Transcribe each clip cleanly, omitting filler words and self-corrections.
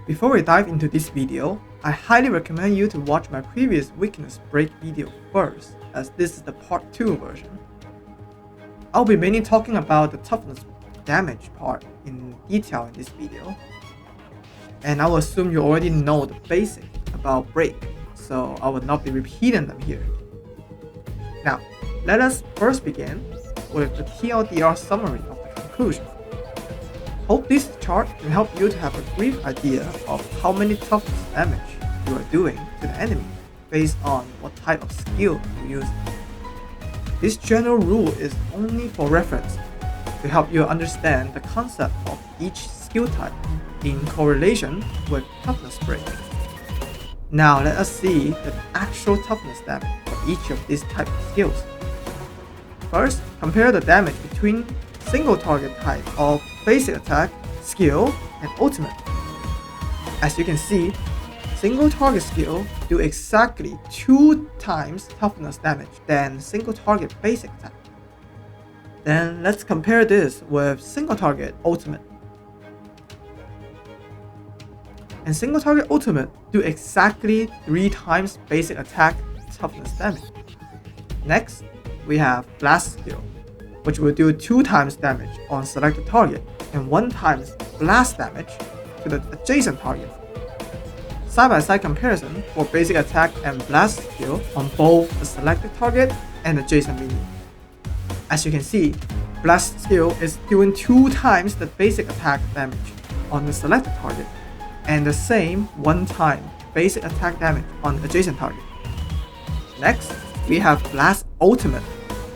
Before we dive into this video, I highly recommend you to watch my previous weakness break video first, as this is the part 2 version. I'll be mainly talking about the toughness damage part in detail in this video, and I will assume you already know the basic about break, so I will not be repeating them here. Now, let us first begin with the TLDR summary of the conclusion. Hope this chart can help you to have a brief idea of how many toughness damage you are doing to the enemy based on what type of skill you use. This general rule is only for reference to help you understand the concept of each skill type in correlation with toughness break. Now let us see the actual toughness damage for each of these type of skills. First, compare the damage between single target type of basic attack, skill, and ultimate. As you can see, single target skill do exactly 2 times toughness damage than single target basic attack. Then let's compare this with single target ultimate. And single target ultimate do exactly 3 times basic attack toughness damage. Next, we have blast skill, which will do 2 times damage on selected target and 1 times blast damage to the adjacent target. Side-by-side comparison for basic attack and blast skill on both the selected target and adjacent minion. As you can see, blast skill is doing 2 times the basic attack damage on the selected target and the same 1 time basic attack damage on adjacent target. Next, we have blast ultimate,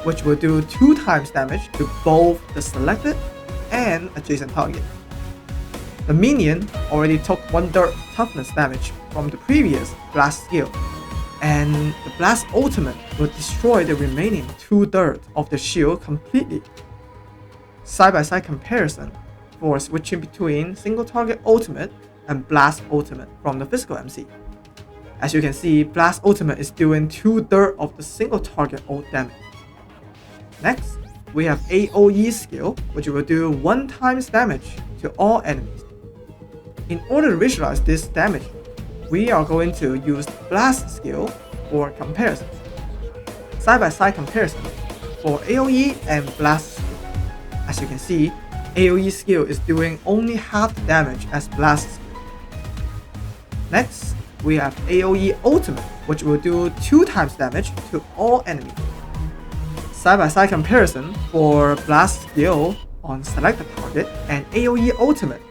which will do 2 times damage to both the selected and adjacent target. The minion already took 1/3 toughness damage from the previous blast skill, and the blast ultimate will destroy the remaining 2/3 of the shield completely. Side-by-side comparison for switching between single target ultimate and blast ultimate from the physical MC. As you can see, blast ultimate is doing 2/3 of the single target ult damage. Next, we have AoE skill, which will do 1 times damage to all enemies. In order to visualize this damage, we are going to use blast skill for comparison. Side-by-side comparison for AoE and blast skill. As you can see, AoE skill is doing only half the damage as blast skill. Next, we have AoE ultimate, which will do 2 times damage to all enemies. Side-by-side comparison for blast skill on selected target and AoE ultimate.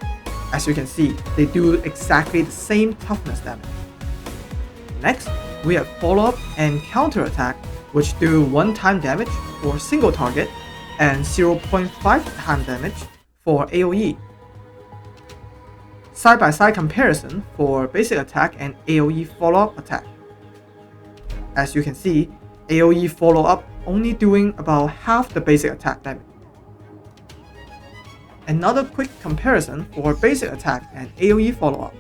As you can see, they do exactly the same toughness damage. Next, we have follow-up and counter-attack, which do 1 time damage for single target and 0.5 time damage for AoE. Side-by-side comparison for basic attack and AoE follow-up attack. As you can see, AoE follow-up only doing about half the basic attack damage. Another quick comparison for basic attack and AoE follow-up.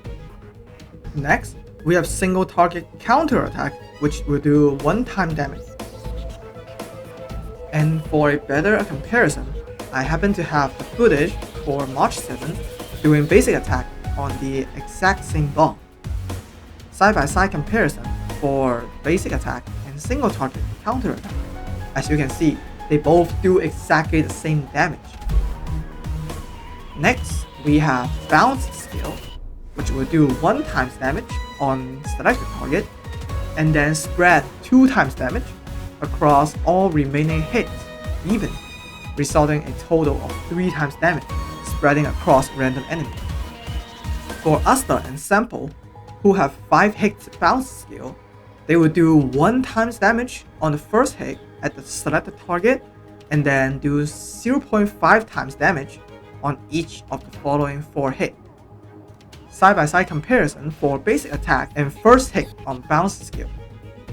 Next, we have single target counter attack, which will do 1 time damage. And for a better comparison, I happen to have the footage for March 7 doing basic attack on the exact same bomb. Side-by-side comparison for basic attack and single target counter attack. As you can see, they both do exactly the same damage. Next, we have bounce skill, which will do 1 times damage on selected target and then spread 2 times damage across all remaining hits evenly, resulting in a total of 3 times damage spreading across random enemies. For Asta and Sample, who have 5 hits bounce skill, they will do 1 times damage on the first hit at the selected target and then do 0.5 times damage on each of the following 4 hits. Side-by-side comparison for basic attack and first hit on bounce skill.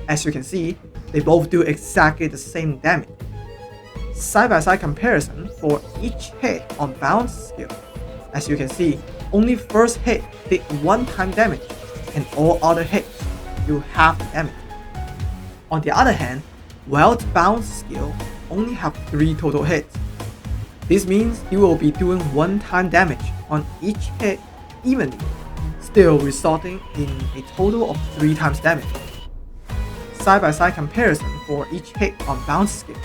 As you can see, they both do exactly the same damage. Side-by-side comparison for each hit on bounce skill. As you can see, only first hit did 1 time damage and all other hits do half the damage. On the other hand, Wild Bounce skill only have 3 total hits. This means you will be doing 1 time damage on each hit evenly, still resulting in a total of 3 times damage. Side-by-side comparison for each hit on bounce skill.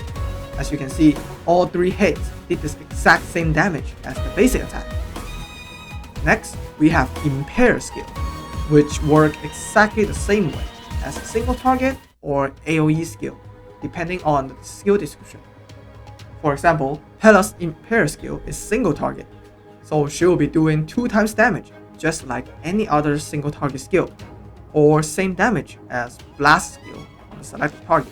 As you can see, all 3 hits did the exact same damage as the basic attack. Next, we have Impair skill, which work exactly the same way as a single target or AoE skill, depending on the skill description. For example, Hela's Impair skill is single target, so she will be doing 2 times damage, just like any other single target skill, or same damage as Blast skill on the selected target.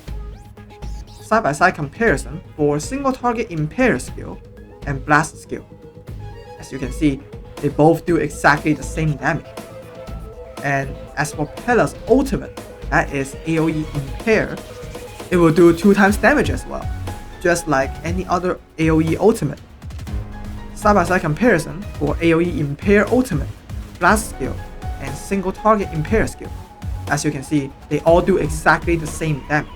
Side-by-side comparison for single target Impair skill and Blast skill. As you can see, they both do exactly the same damage. And as for Hela's ultimate, that is AoE Impair, it will do 2 times damage as well, just like any other AoE ultimate. Side-by-side comparison for AoE Impair ultimate, Blast skill, and single target Impair skill. As you can see, they all do exactly the same damage.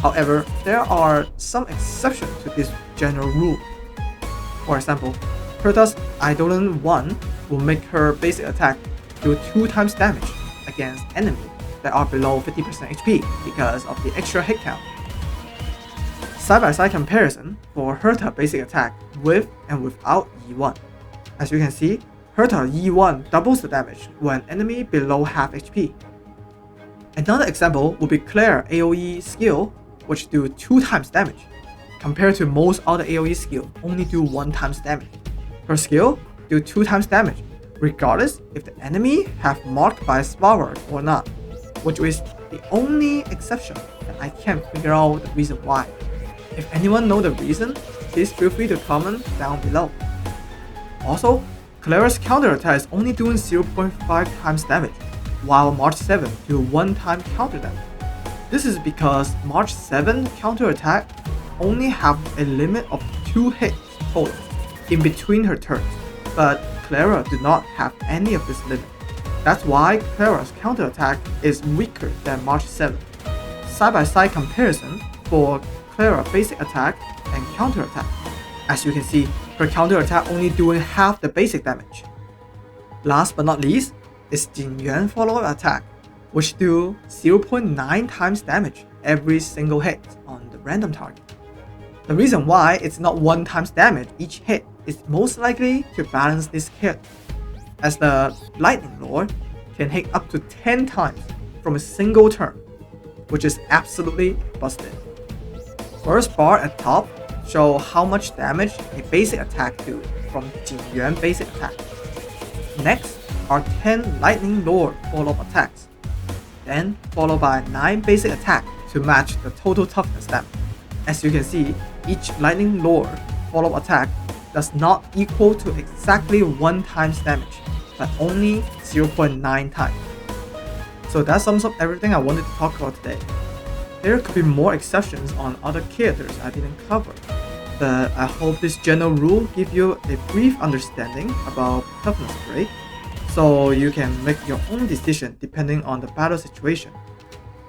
However, there are some exceptions to this general rule. For example, Herta's Eidolon 1 will make her basic attack do 2 times damage against enemies that are below 50% HP because of the extra hit count. Side-by-side comparison for Herta basic attack with and without E1. As you can see, Herta E1 doubles the damage when enemy below half HP. Another example would be Claire AoE skill, which do 2 times damage, compared to most other AoE skill only do 1 times damage. Her skill do 2 times damage, regardless if the enemy have marked by a spell word or not, which is the only exception that I can't figure out the reason why. If anyone knows the reason, please feel free to comment down below. Also, Clara's counterattack is only doing 0.5 times damage, while March 7 do 1 time counter damage. This is because March 7 counterattack only have a limit of 2 hits total in between her turns, but Clara do not have any of this limit. That's why Clara's counterattack is weaker than March 7. Side-by-side comparison for Clara basic attack and counterattack. As you can see, her counterattack only doing half the basic damage. Last but not least is Jin Yuan follow-up attack, which do 0.9 times damage every single hit on the random target. The reason why it's not 1 times damage each hit is most likely to balance this hit, as the Lightning Lord can hit up to 10 times from a single turn, which is absolutely busted. First bar at top show how much damage a basic attack do from Jin Yuan basic attack. Next are 10 Lightning Lord follow-up attacks, then followed by 9 basic attack to match the total toughness damage. As you can see, each Lightning Lord follow-up attack does not equal to exactly 1 times damage, but only 0.9 times. So that sums up everything I wanted to talk about today. There could be more exceptions on other characters I didn't cover, but I hope this general rule gives you a brief understanding about toughness break, so you can make your own decision depending on the battle situation.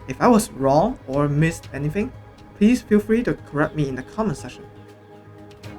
If I was wrong or missed anything, please feel free to correct me in the comment section.